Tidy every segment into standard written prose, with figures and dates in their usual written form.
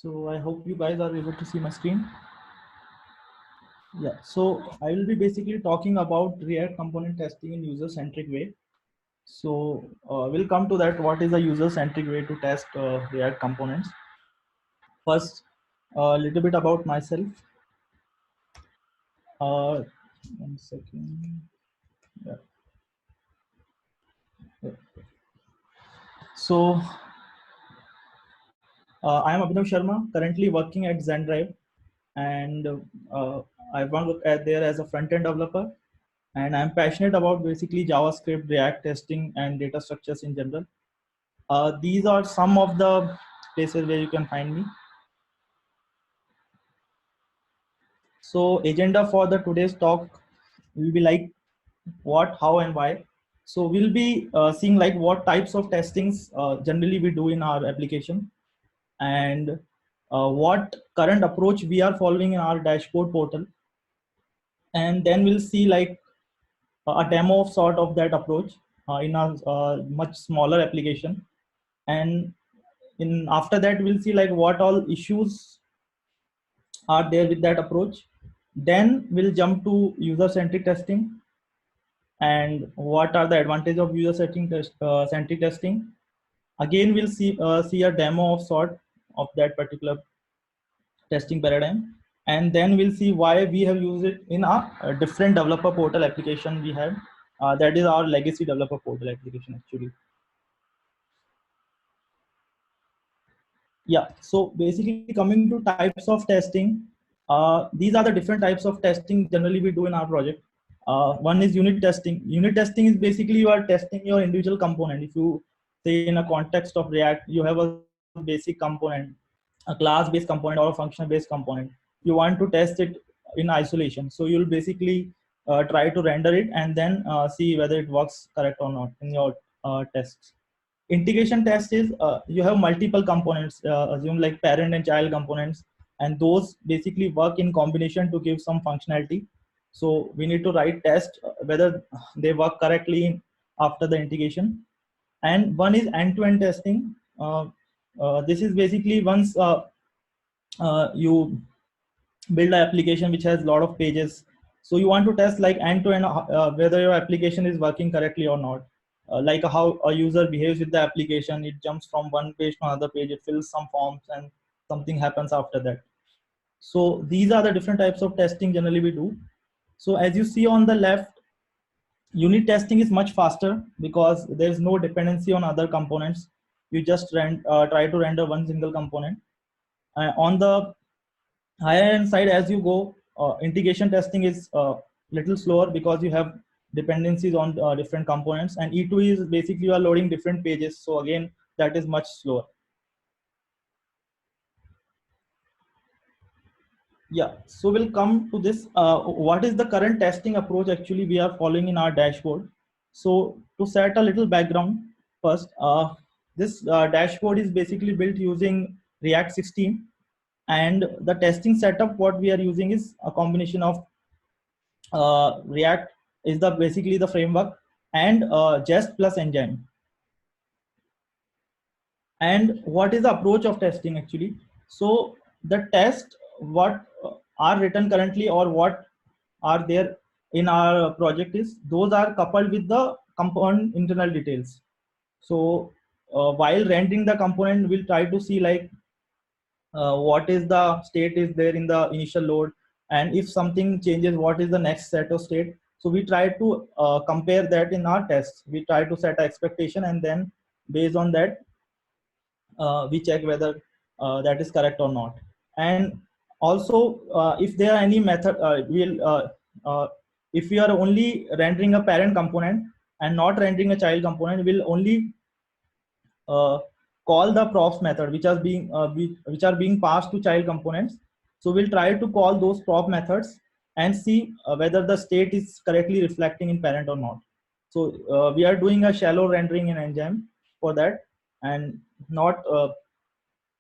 So I hope you guys are able to see my screen. Yeah, so I will be basically talking about React component testing in user-centric way. So we'll come to that. What is a user-centric way to test React components? First, a little bit about myself. Uh, 1 second. Yeah. Yeah. So I am Abhinav Sharma, currently working at ZenDrive, and I work there as a front-end developer. And I'm passionate about basically JavaScript, React testing, and data structures in general. These are some of the places where you can find me. So agenda for the today's talk will be like what, how, and why. So we'll be seeing like what types of testings generally we do in our application, and what current approach we are following in our dashboard portal. And then we'll see like a demo of sort of that approach in a much smaller application. And in after that we'll see like what all issues are there with that approach. Then we'll jump to user centric testing and what are the advantage of user centric testing. Again we'll see a demo of sort of that particular testing paradigm, and then we'll see why we have used it in a different developer portal application we have, that is our legacy developer portal application actually. Yeah, so basically coming to types of testing, these are the different types of testing generally we do in our project. One is unit testing. Unit testing is basically you are testing your individual component. If you say in a context of React, you have a basic component, a class-based component or a function-based component. You want to test it in isolation. So you'll basically try to render it and then see whether it works correct or not in your tests. Integration test is you have multiple components, assume like parent and child components, and those basically work in combination to give some functionality. So we need to write test whether they work correctly after the integration. And one is end-to-end testing. This is basically once you build an application which has a lot of pages, so you want to test like end-to-end whether your application is working correctly or not. Like how a user behaves with the application, it jumps from one page to another page, it fills some forms and something happens after that. So these are the different types of testing generally we do. So as you see on the left, unit testing is much faster because there is no dependency on other components. You just try to render one single component. On the higher end side, as you go, integration testing is little slower because you have dependencies on different components, and E2 is basically you are loading different pages, so again that is much slower. Yeah, so we'll come to this. What is the current testing approach actually we are following in our dashboard? So to set a little background first, this dashboard is basically built using React 16, and the testing setup what we are using is a combination of React is the basically the framework, and Jest plus Engine. And what is the approach of testing actually? So the test what are written currently or what are there in our project is those are coupled with the component internal details. So while rendering the component, we'll try to see like what is the state is there in the initial load, and if something changes, what is the next set of state. So we try to compare that in our tests. We try to set an expectation, and then based on that we check whether that is correct or not. And also if there are any method, uh, if we are only rendering a parent component and not rendering a child component, we'll only uh, call the props method which are being passed to child components. So we'll try to call those prop methods and see whether the state is correctly reflecting in parent or not. So we are doing a shallow rendering in Engine for that, and not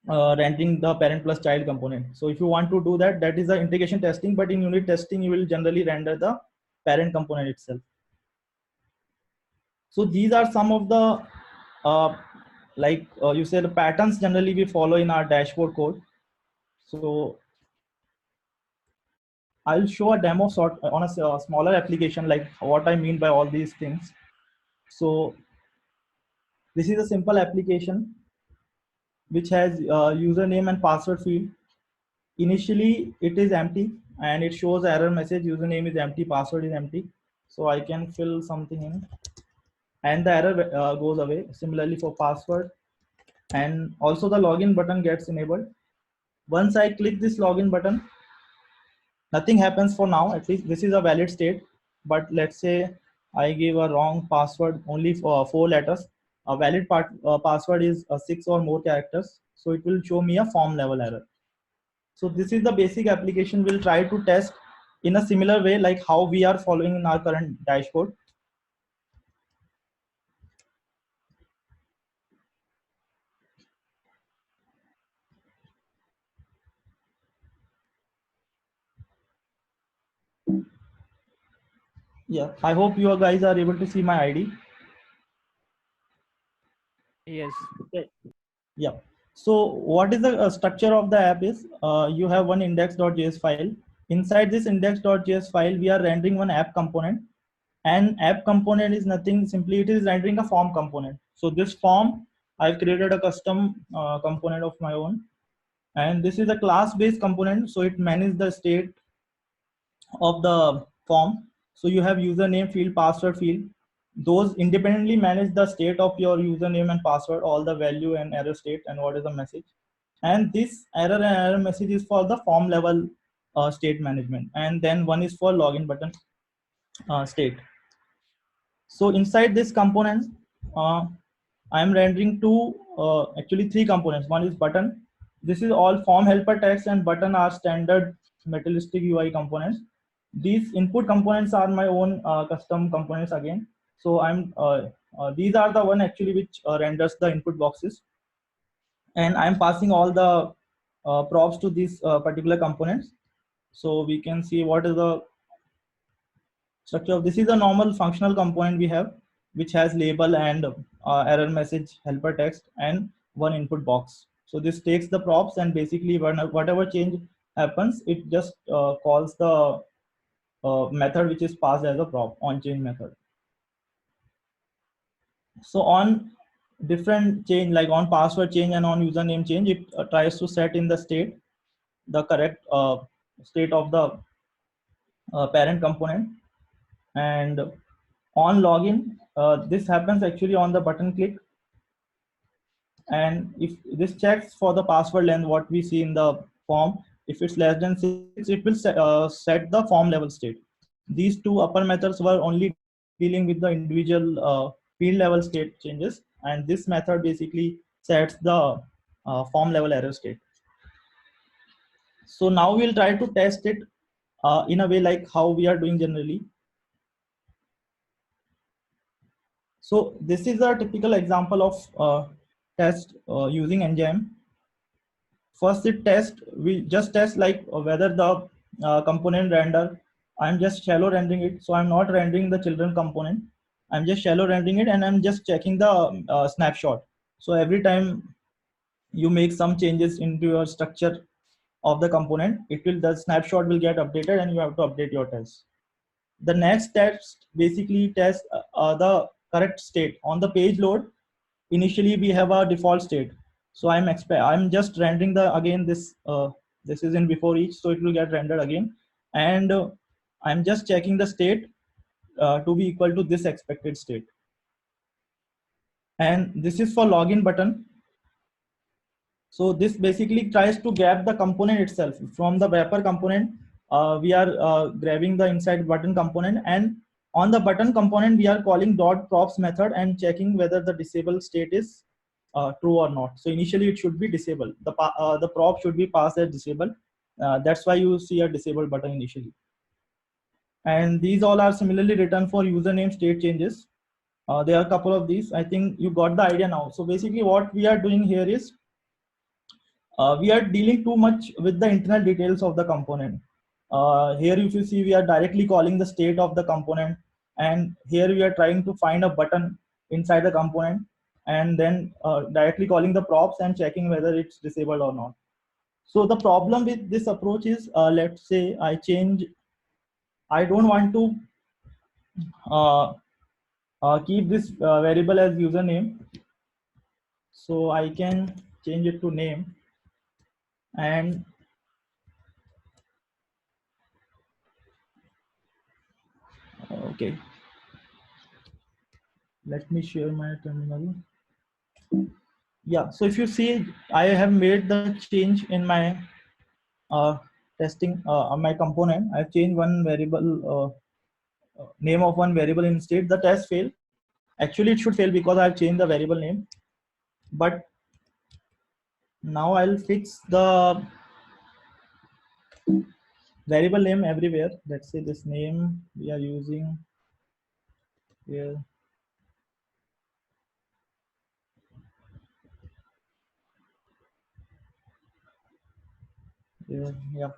rendering the parent plus child component. So if you want to do that, that is the integration testing, but in unit testing you will generally render the parent component itself. So these are some of the you say the patterns generally we follow in our dashboard code. So I'll show a demo sort on a smaller application, like what I mean by all these things. So this is a simple application which has username and password field. Initially, it is empty and it shows error message, username is empty, password is empty. So I can fill something in and the error goes away. Similarly for password, and also the login button gets enabled. Once I click this login button, nothing happens for now. At least this is a valid state. But let's say I give a wrong password only for 4 letters. A valid password is 6 or more characters. So it will show me a form level error. So this is the basic application. We'll try to test in a similar way like how we are following in our current dashboard. Yeah, I hope you guys are able to see my ID. Yes. Okay. Yeah. So what is the structure of the app is you have one index.js file. Inside this index.js file, we are rendering one app component. And app component is nothing, simply it is rendering a form component. So this form, I've created a custom component of my own. And this is a class-based component. So it manages the state of the form. So you have username field, password field. Those independently manage the state of your username and password, all the value and error state, and what is the message. And this error and error message is for the form level state management. And then one is for login button state. So inside this component, I am rendering actually three components. One is button. This is all form helper text and button are standard materialistic UI components. These input components are my own custom components again. So these are the one actually which renders the input boxes, and I'm passing all the props to these particular components. So we can see what is the structure of this. Is a normal functional component we have, which has label and error message, helper text, and one input box. So this takes the props, and basically whatever change happens, it just calls the method which is passed as a prop on change method. So on different change, like on password change and on username change, it tries to set in the state the correct state of the parent component. And on login, this happens actually on the button click, and if this checks for the password length, what we see in the form, if it's less than 6, it will set the form level state. These two upper methods were only dealing with the individual field level state changes, and this method basically sets the form level error state. So now we'll try to test it in a way like how we are doing generally. So this is a typical example of test using Nginx. First, we just test like whether the component render. I'm just shallow rendering it, so I'm not rendering the children component. I'm just shallow rendering it, and I'm just checking the snapshot. So every time you make some changes into your structure of the component, the snapshot will get updated, and you have to update your test. The next test basically tests the correct state on the page load. Initially we have a default state, so I'm just rendering the again this is in before each, so it will get rendered again. And I'm just checking the state to be equal to this expected state. And this is for login button. So this basically tries to grab the component itself from the wrapper component. We are grabbing the inside button component, and on the button component we are calling dot props method and checking whether the disable state is true or not. So initially it should be disabled. The prop should be passed as disabled. That's why you see a disabled button initially. And these all are similarly written for username state changes. There are a couple of these. I think you got the idea now. So basically what we are doing here is we are dealing too much with the internal details of the component. Here if you see, we are directly calling the state of the component, and here we are trying to find a button inside the component, and then directly calling the props and checking whether it's disabled or not. So the problem with this approach is, let's say I don't want to uh, keep this variable as username, so I can change it to name. And okay, let me share my terminal. Yeah, so if you see, I have made the change in my uh, testing my component. I've changed one variable, name of one variable instead. The test failed. Actually, it should fail because I've changed the variable name. But now I'll fix the variable name everywhere. Let's say this name we are using here. Yeah.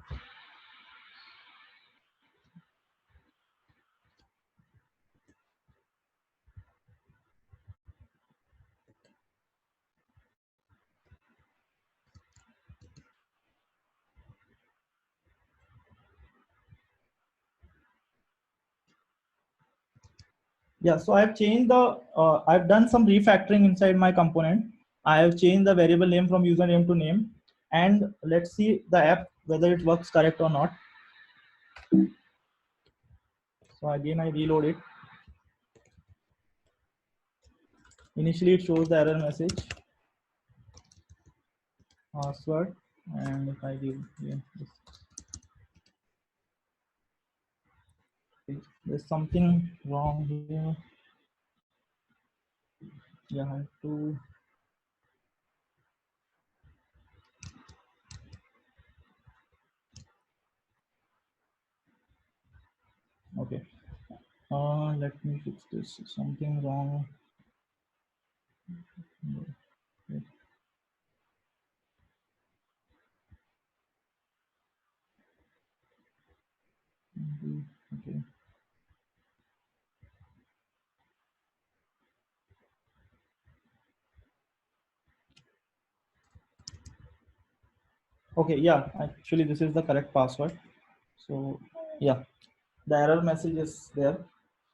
Yeah, so I've changed the, I've done some refactoring inside my component. I have changed the variable name from username to name. And let's see the app, whether it works correct or not. So again, I reload it. Initially, it shows the error message, password, and if I give, yeah, there's something wrong here. Yeah, I have to, okay. Let me fix this. Something wrong. Okay. Okay, yeah, actually this is the correct password. So yeah, the error message is there.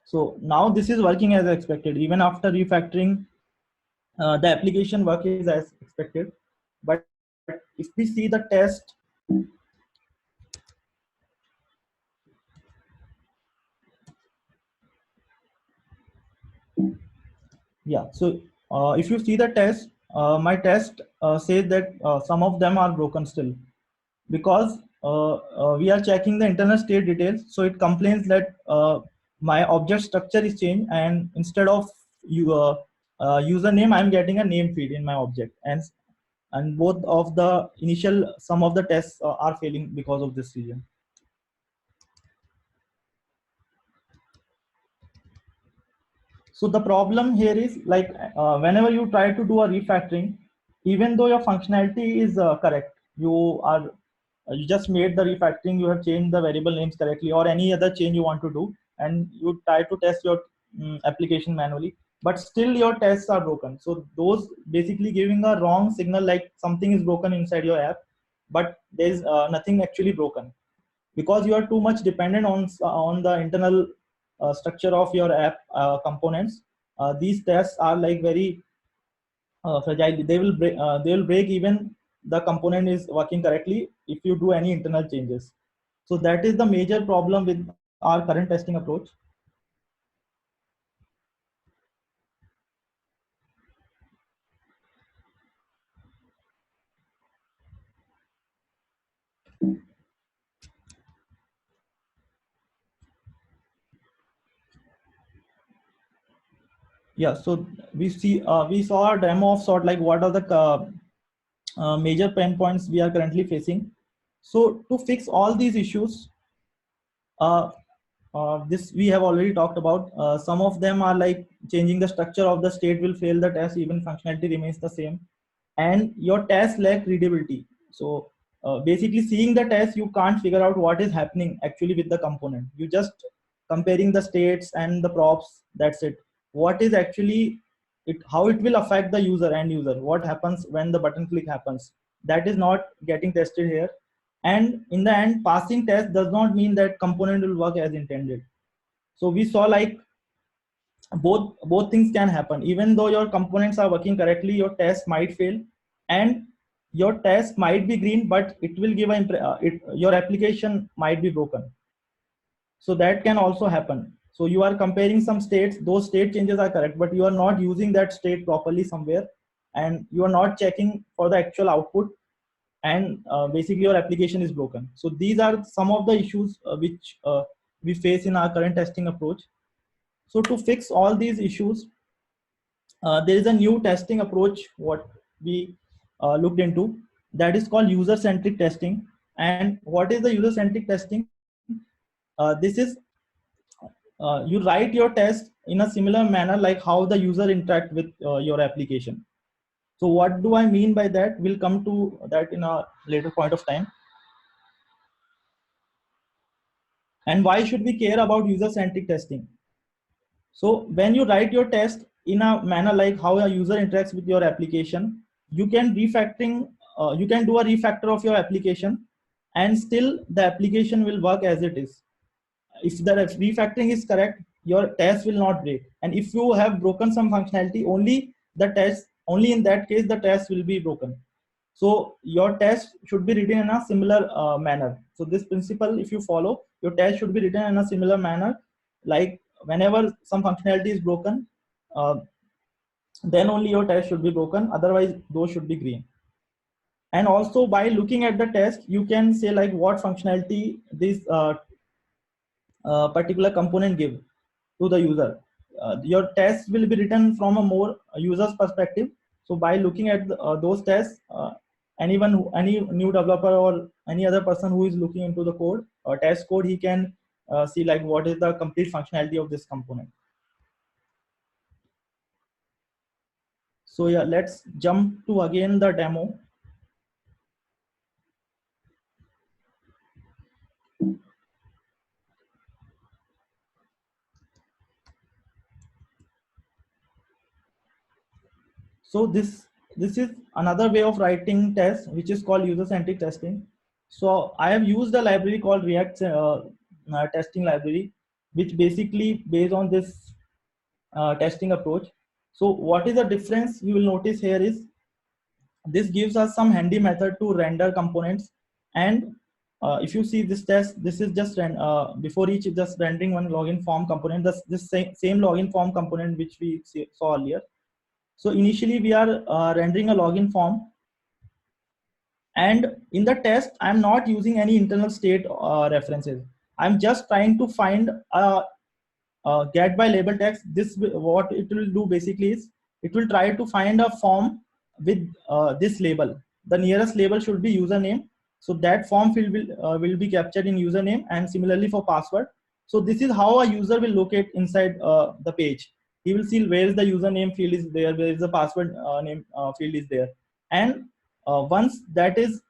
So now this is working as expected. Even after refactoring, the application work is as expected. But if we see the test, yeah, so if you see the test, my test says that some of them are broken still, because we are checking the internal state details. So it complains that my object structure is changed, and instead of username, I'm getting a name feed in my object, and both of the initial some of the tests are failing because of this reason. So the problem here is, like, whenever you try to do a refactoring, even though your functionality is correct, you just made the refactoring, you have changed the variable names correctly, or any other change you want to do, and you try to test your application manually, but still your tests are broken. So those basically giving a wrong signal, like something is broken inside your app, but there's nothing actually broken, because you are too much dependent on the internal structure of your app components. These tests are like very fragile. They will break even the component is working correctly if you do any internal changes. So that is the major problem with our current testing approach. Yeah, so we saw a demo of sort, like what are the major pain points we are currently facing. So to fix all these issues, uh, this we have already talked about. Some of them are like changing the structure of the state will fail the test, even functionality remains the same, and your test lack readability. So basically, seeing the test, you can't figure out what is happening actually with the component. You just comparing the states and the props. That's it. What is actually it? How it will affect the user, end user? What happens when the button click happens? that is not getting tested here. And in the end, passing test does not mean that component will work as intended. So we saw like both things can happen. Even though your components are working correctly, your test might fail, and your test might be green, but it will give your application might be broken. So that can also happen. So you are comparing some states, those state changes are correct, but you are not using that state properly somewhere, and you are not checking for the actual output, and basically your application is broken. So these are some of the issues which we face in our current testing approach. So to fix all these issues, there is a new testing approach what we looked into, that is called user-centric testing. And what is the user-centric testing? This is you write your test in a similar manner like how the user interact with your application. So what do I mean by that? We'll come to that in a later point of time. And why should we care about user-centric testing? So when you write your test in a manner like how a user interacts with your application, you can you can do a refactor of your application, and still the application will work as it is. If the refactoring is correct, your test will not break. And if you have broken some functionality, only in that case the test will be broken. So your test should be written in a similar manner. So this principle, if you follow, your test should be written in a similar manner. Like whenever some functionality is broken, uh, then only your test should be broken. Otherwise, those should be green. And also by looking at the test, you can say like what functionality this particular component give to the user. Your test will be written from a more user's perspective. So by looking at those tests, any new developer or any other person who is looking into the code or test code, he can see like what is the complete functionality of this component. So yeah, let's jump to again the demo. So this is another way of writing tests, which is called user-centric testing. So I have used a library called React testing library, which basically based on this testing approach. So what is the difference you will notice here is this gives us some handy method to render components. And if you see this test, this is just before each just rendering one login form component, this same login form component which we saw earlier. So initially we are rendering a login form, and in the test I'm not using any internal state references. I'm just trying to find a get by label text. This what it will do basically is it will try to find a form with this label. The nearest label should be username. So that form field will be captured in username, and similarly for password. So this is how a user will locate inside the page. He will see where is the username field is there, where is the password name field is there. And once that is,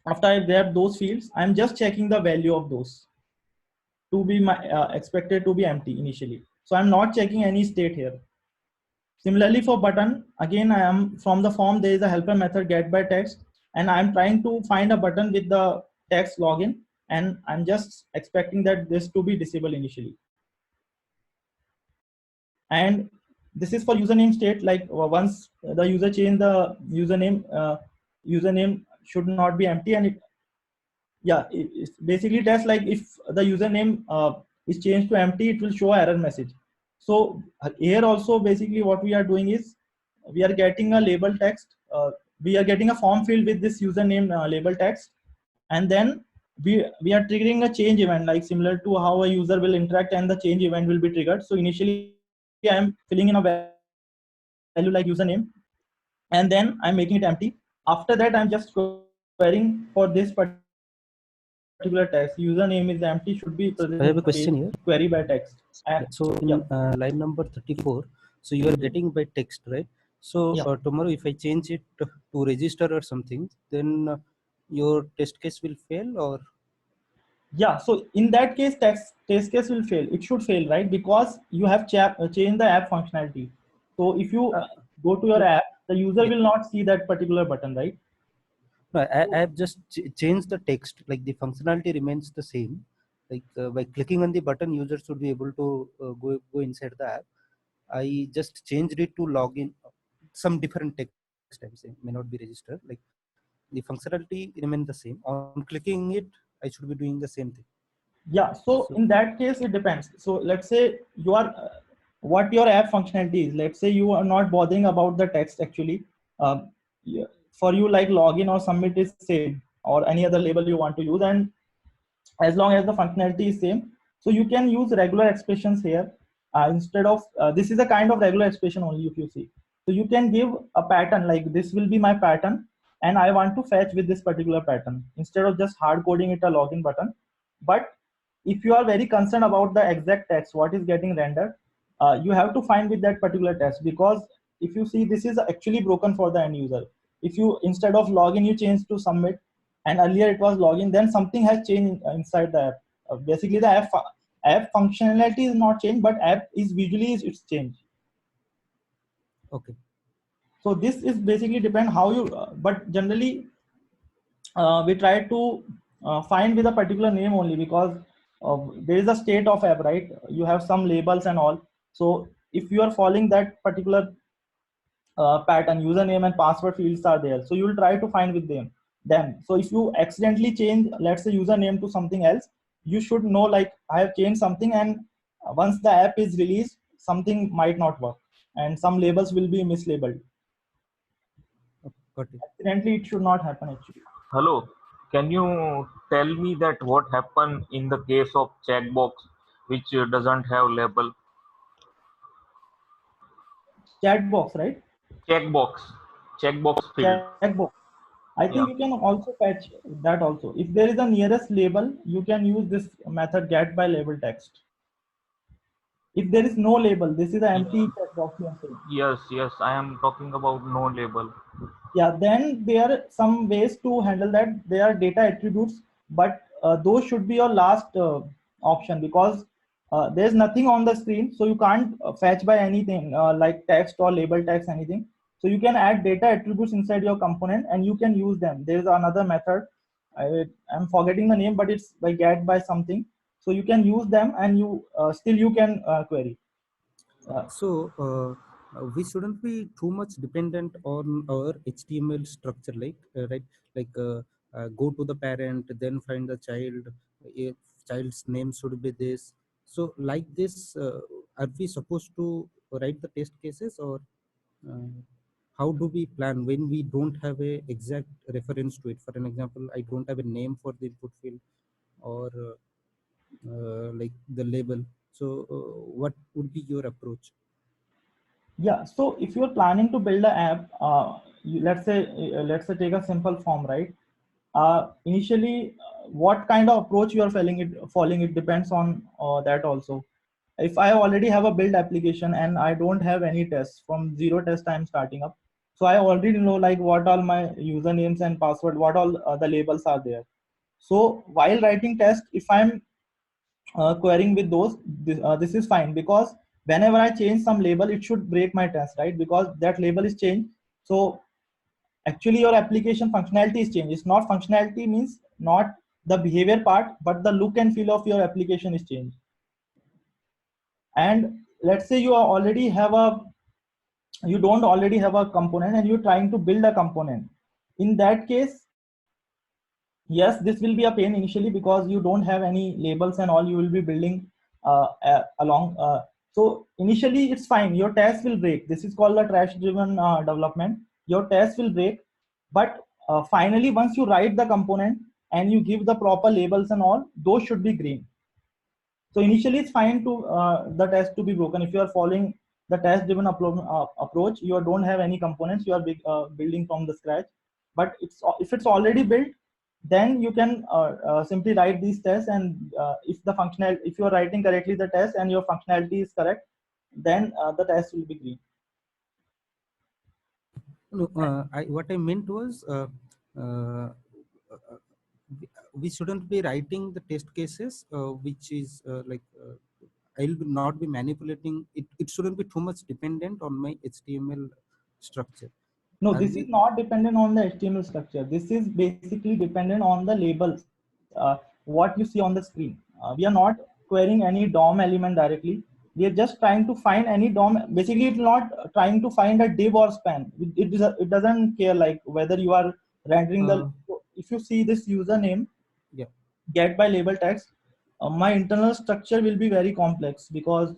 after I grab those fields, I'm just checking the value of those to be expected to be empty initially. So I'm not checking any state here. Similarly for button, again I am from the form there is a helper method get by text, and I'm trying to find a button with the text login, and I'm just expecting that this to be disabled initially. And this is for username state, like once the user change the username should not be empty, and it's basically tests like if the username is changed to empty, it will show error message. So here also basically what we are doing is we are getting a label text, we are getting a form field with this username label text, and then we are triggering a change event, like similar to how a user will interact and the change event will be triggered. So initially I am filling in a value like username, and then I'm making it empty. After that I'm just querying for this particular text. Username is empty, should be present. I have a question here. Query by text. So in line number 34, so you are getting by text, right? So tomorrow if I change it to register or something, then your test case will fail, or? Yeah, so in that case test case will fail. It should fail, right? Because you have changed the app functionality. So if you go to your app, the user will not see that particular button, right? I have just changed the text, like the functionality remains the same. Like by clicking on the button, user should be able to go inside the app. I just changed it to login. Some different text I'm saying may not be registered. Like the functionality remain the same. On clicking it, I should be doing the same thing. Yeah, so in that case it depends. So let's say you are what your app functionality is. Let's say you are not bothering about the text actually. Yeah, for you, like login or submit is same, or any other label you want to use, and as long as the functionality is same, so you can use regular expressions here instead of this is a kind of regular expression only if you see. So you can give a pattern, like this will be my pattern and I want to fetch with this particular pattern, instead of just hard coding it a login button. But if you are very concerned about the exact text what is getting rendered, you have to find with that particular text, because if you see, this is actually broken for the end user. If you, instead of login, you change to submit, and earlier it was login, then something has changed inside the app. Basically the app functionality is not changed, but app is visually it's changed. Okay. So this is basically depend how you but generally we try to find with a particular name only, because there is a state of app, right? You have some labels and all. So if you are following that particular pattern, username and password fields are there, so you will try to find with them. So if you accidentally change, let's say, username to something else, you should know, like, I have changed something, and once the app is released, something might not work and some labels will be mislabeled. Got it. Accidentally it should not happen actually. Hello, can you tell me that what happened in the case of checkbox which doesn't have label? Chat box, right? Checkbox, checkbox field. Checkbox. I Yeah. think you can also fetch that also. If there is a nearest label, you can use this method get by label text. If there is no label, this is an empty checkbox you are saying. Yes, I am talking about no label. Yeah, then there are some ways to handle that. There are data attributes, but those should be your last option, because there's nothing on the screen, so you can't fetch by anything like text or label text, anything. So you can add data attributes inside your component and you can use them. There's another method. I'm forgetting the name, but it's by get by something. So you can use them and you still you can query. So we shouldn't be too much dependent on our HTML structure, like right, like go to the parent, then find the child. If child's name should be this. So like this, are we supposed to write the test cases, or uh, how do we plan when we don't have a exact reference to it? For an example, I don't have a name for the input field, or like the label. So what would be your approach? Yeah, so if you're planning to build an app, let's say take a simple form, right? Initially, what kind of approach you are following it depends on that also. If I already have a build application and I don't have any tests, from zero test I'm starting up, so I already know like what all my usernames and password, what all the labels are there. So while writing test, if I'm querying with those, this is fine, because whenever I change some label, it should break my test, right? Because that label is changed. So actually your application functionality is changed. It's not functionality means not the behavior part, but the look and feel of your application is changed. And let's say you don't already have a component and you're trying to build a component. In that case, yes, this will be a pain initially, because you don't have any labels and all, you will be building along. So initially it's fine, your test will break. This is called the trash driven development. Your test will break, but finally once you write the component and you give the proper labels and all, those should be green. So initially it's fine to the test to be broken. If you are following the test driven approach, you don't have any components, you are building from the scratch. But if it's already built, then you can simply write these tests, and if you are writing correctly the test and your functionality is correct, then the test will be green. No, what I meant was uh, we shouldn't be writing the test cases, which is like I will not be manipulating it. It shouldn't be too much dependent on my HTML structure. No, Are this we? is not dependent on the HTML structure. This is basically dependent on the labels, what you see on the screen. We are not querying any DOM element directly. We are just trying to find any DOM. Basically, it's not trying to find a div or span. It doesn't care like whether you are rendering the. If you see this username, Yeah. get by label text, my internal structure will be very complex because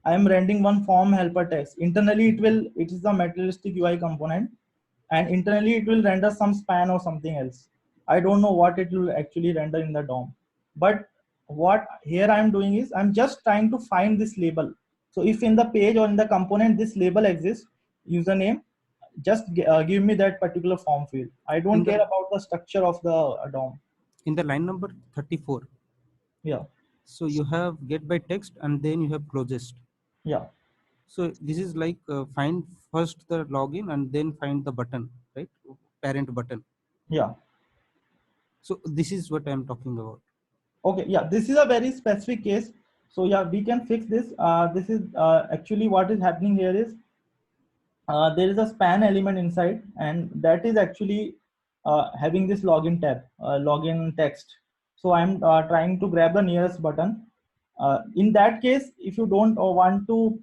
I am rendering one form helper text. Internally, it is the materialistic UI component, and internally it will render some span or something else. I don't know what it will actually render in the DOM. But what here I'm doing is I'm just trying to find this label. So if in the page or in the component this label exists, username, just give me that particular form field. I don't care about the structure of the DOM. In the line number 34, Yeah, so you have get by text and then you have closest. yeah, So this is like find first the login and then find the button, right? Parent button. yeah. So this is what I am talking about. Okay, yeah, this is a very specific case. So yeah, we can fix this. This is actually what is happening here is there is a span element inside, and that is actually having this login tab, login text. So I'm trying to grab the nearest button. In that case, if you don't want to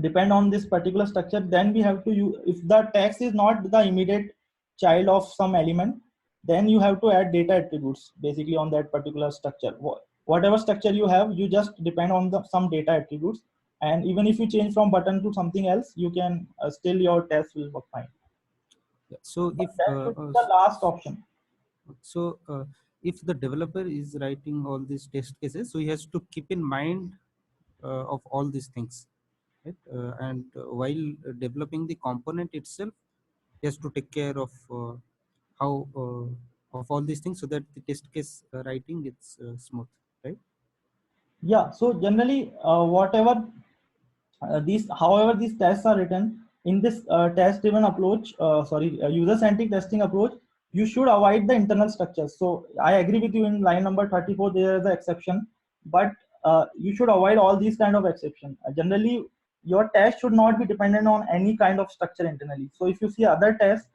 depend on this particular structure, then we have to use, if the text is not the immediate child of some element, then you have to add data attributes basically on that particular structure. Whatever structure you have, you just depend on some data attributes, and even if you change from button to something else, you can still your test will work fine. Yeah. So But that should be the last option. so if the developer is writing all these test cases, so he has to keep in mind of all these things, right? And while developing the component itself, he has to take care of how of all these things so that the test case writing gets smooth, right? Yeah, so generally whatever however these tests are written in this test driven approach, user centric testing approach, you should avoid the internal structures. So I agree with you in line number 34 there is an exception, but you should avoid all these kind of exception. Generally your test should not be dependent on any kind of structure internally. So if you see other tests,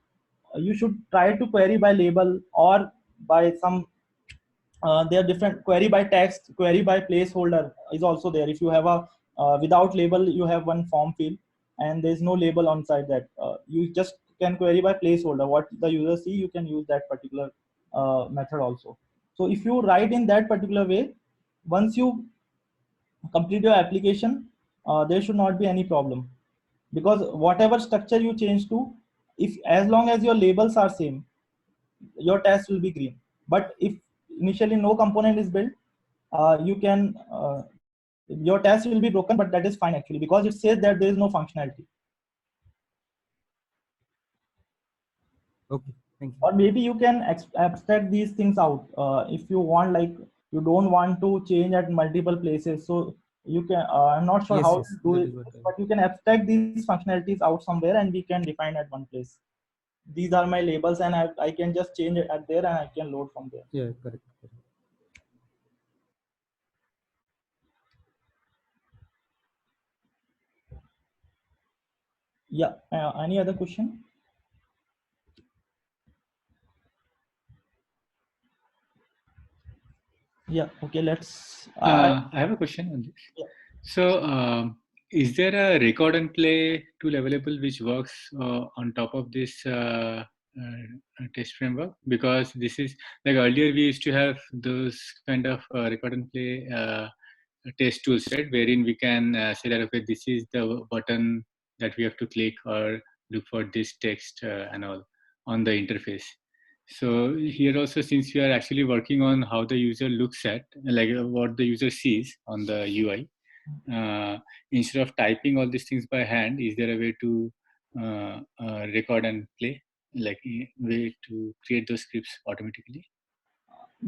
you should try to query by label or by some there are different query by text, query by placeholder is also there. If you have a without label, you have one form field and there's no label on side that you just can query by placeholder. What the user see, you can use that particular method also. So if you write in that particular way, once you complete your application, there should not be any problem, because whatever structure you change to, if as long as your labels are same, your test will be green. But if initially no component is built, you can your test will be broken, but that is fine actually because it says that there is no functionality. Okay, thank you. Or maybe you can abstract these things out if you want, like you don't want to change at multiple places. So you can I'm not sure how to do That it, is what but you can abstract these functionalities out somewhere and we can define at one place. These are my labels and I can just change it at there and I can load from there. yeah, correct. Yeah, any other question? Yeah, okay, let's I have a question on this. yeah. So, is there a record and play tool available which works on top of this test framework? Because this is like earlier we used to have those kind of record and play test tools, right? Wherein we can say that, okay, this is the button that we have to click or look for this text and all on the interface. So here also, since we are actually working on how the user looks at, like what the user sees on the UI, instead of typing all these things by hand, is there a way to record and play, like a way to create those scripts automatically?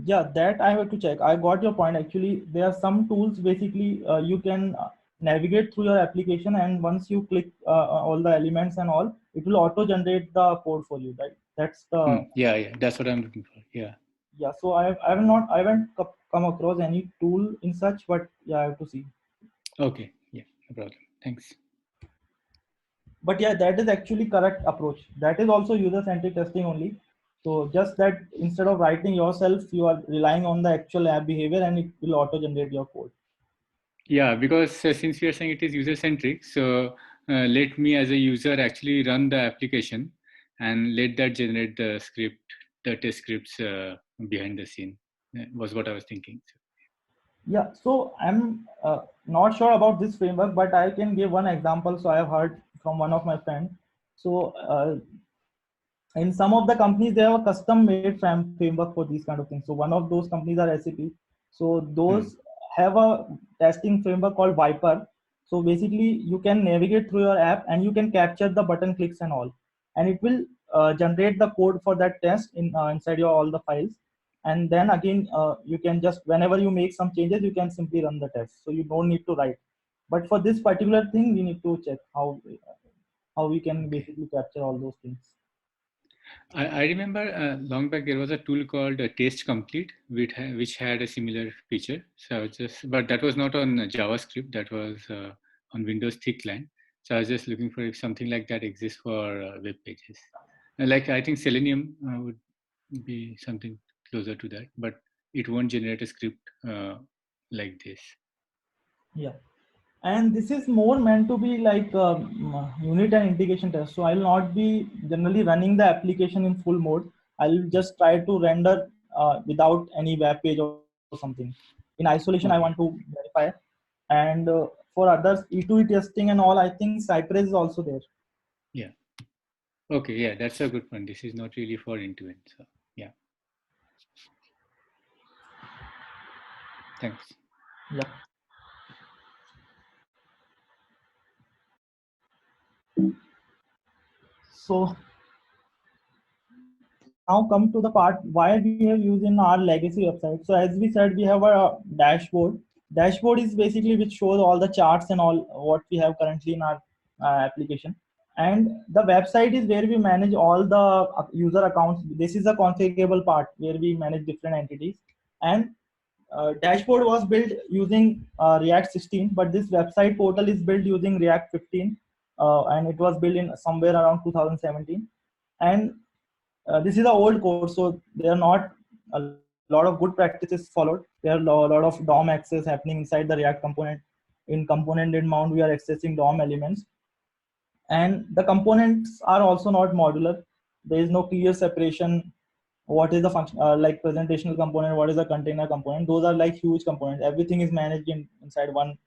Yeah, that I have to check. I got your point. Actually, there are some tools basically you can navigate through your application, and once you click all the elements and all, it will auto generate the code for you, right? That's the yeah, that's what I'm looking for. Yeah. yeah. So I haven't come across any tool in such, but yeah, I have to see. Okay. Yeah, no problem. Thanks. But yeah, that is actually correct approach. That is also user-centric testing only. So just that instead of writing yourself, you are relying on the actual app behavior and it will auto-generate your code. Yeah, because since we are saying it is user-centric, so let me as a user actually run the application and let that generate the script, the test scripts behind the scene, was what I was thinking. Yeah, so I'm not sure about this framework, but I can give one example. So I have heard from one of my friends. So in some of the companies, they have a custom made framework for these kind of things. So one of those companies are SAP. So those have a testing framework called Viper. So basically, you can navigate through your app and you can capture the button clicks and all, and it will generate the code for that test in inside your all the files. And then again, you can just whenever you make some changes, you can simply run the test. So you don't need to write. But for this particular thing, we need to check how we can basically capture all those things. I remember long back there was a tool called Taste Complete, which had a similar feature. So I was just, but that was not on JavaScript. That was on Windows thick line. So I was just looking for if something like that exists for web pages. Like I think Selenium would be something closer to that, but it won't generate a script like this. Yeah. And this is more meant to be like unit and integration test. So I'll not be generally running the application in full mode. I'll just try to render without any web page or something. In isolation, I want to verify. And for others, E2E testing and all, I think Cypress is also there. Yeah. Okay. Yeah, that's a good point. This is not really for end-to-end. So yeah. Thanks. Yeah. So now come to the part why we have used in our legacy website. So as we said, we have a dashboard. Dashboard is basically which shows all the charts and all what we have currently in our application. And the website is where we manage all the user accounts. This is a configurable part where we manage different entities. And dashboard was built using React 16, but this website portal is built using React 15, and it was built in somewhere around 2017. And this is an old course, so there are not a lot of good practices followed. There are a lot of DOM access happening inside the React component. In component in mount, we are accessing DOM elements, and the components are also not modular. There is no clear separation. What is the function, like presentational component? What is the container component? Those are like huge components. Everything is managed inside one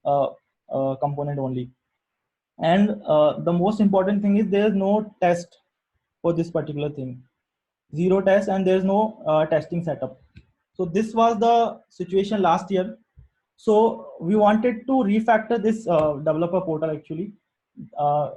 uh, component only. And the most important thing is there is no test for this particular thing. Zero test, and there's no testing setup. So this was the situation last year. So we wanted to refactor this developer portal actually. Uh,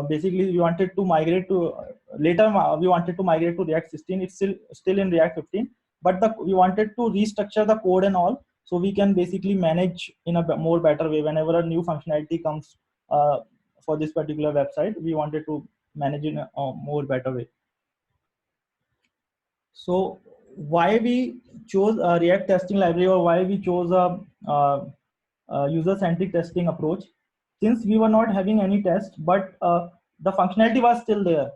Basically, we wanted to migrate to we wanted to migrate to React 16. It's still in React 15, but we wanted to restructure the code and all, so we can basically manage in a more better way. Whenever a new functionality comes for this particular website, we wanted to manage in a more better way. So why we chose a React testing library, or why we chose a user-centric testing approach? Since we were not having any test, but the functionality was still there.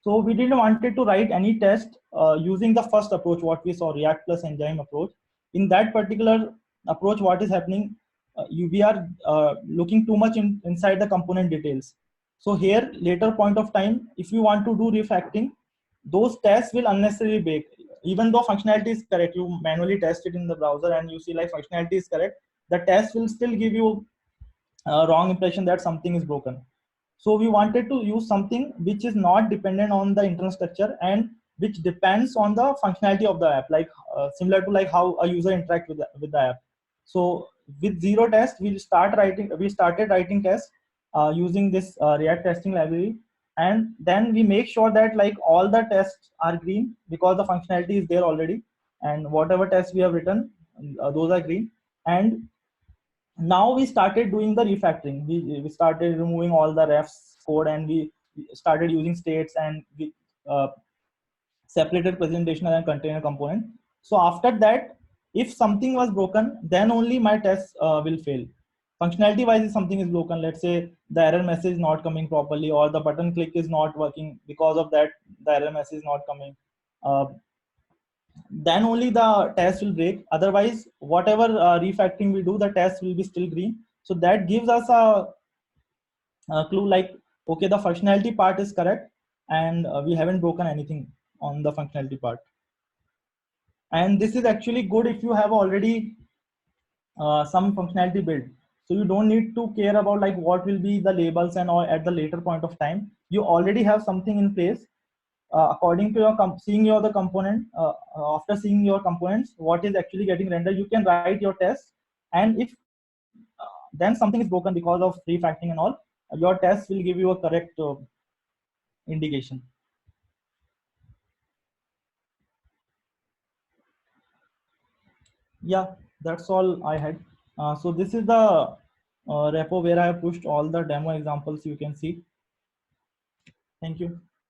So we didn't wanted to write any test using the first approach, what we saw, React plus Enzyme approach. In that particular approach, what is happening? We are looking too much inside the component details. So here, later point of time, if you want to do refactoring, those tests will unnecessarily break. Even though functionality is correct, you manually test it in the browser and you see like functionality is correct, the test will still give you a wrong impression that something is broken. So we wanted to use something which is not dependent on the internal structure and which depends on the functionality of the app, like similar to like how a user interact with the app. So with zero test, we started writing tests using this React testing library, and then we make sure that like all the tests are green because the functionality is there already, and whatever tests we have written, those are green. And now we started doing the refactoring. We started removing all the refs code, and we started using states, and we separated presentational and container component. So after that, if something was broken, then only my test will fail. Functionality wise, if something is broken, let's say the error message is not coming properly, or the button click is not working, because of that the error message is not coming, then only the test will break. Otherwise, whatever refactoring we do, the test will be still green. So that gives us a clue, like, okay, the functionality part is correct, and we haven't broken anything on the functionality part. And this is actually good if you have already some functionality built. So you don't need to care about like what will be the labels and all at the later point of time. You already have something in place. According to your seeing your the component, after seeing your components, what is actually getting rendered, you can write your test. And if then something is broken because of refactoring and all, your test will give you a correct indication. Yeah, that's all I had. So this is the repo where I have pushed all the demo examples you can see. Thank you.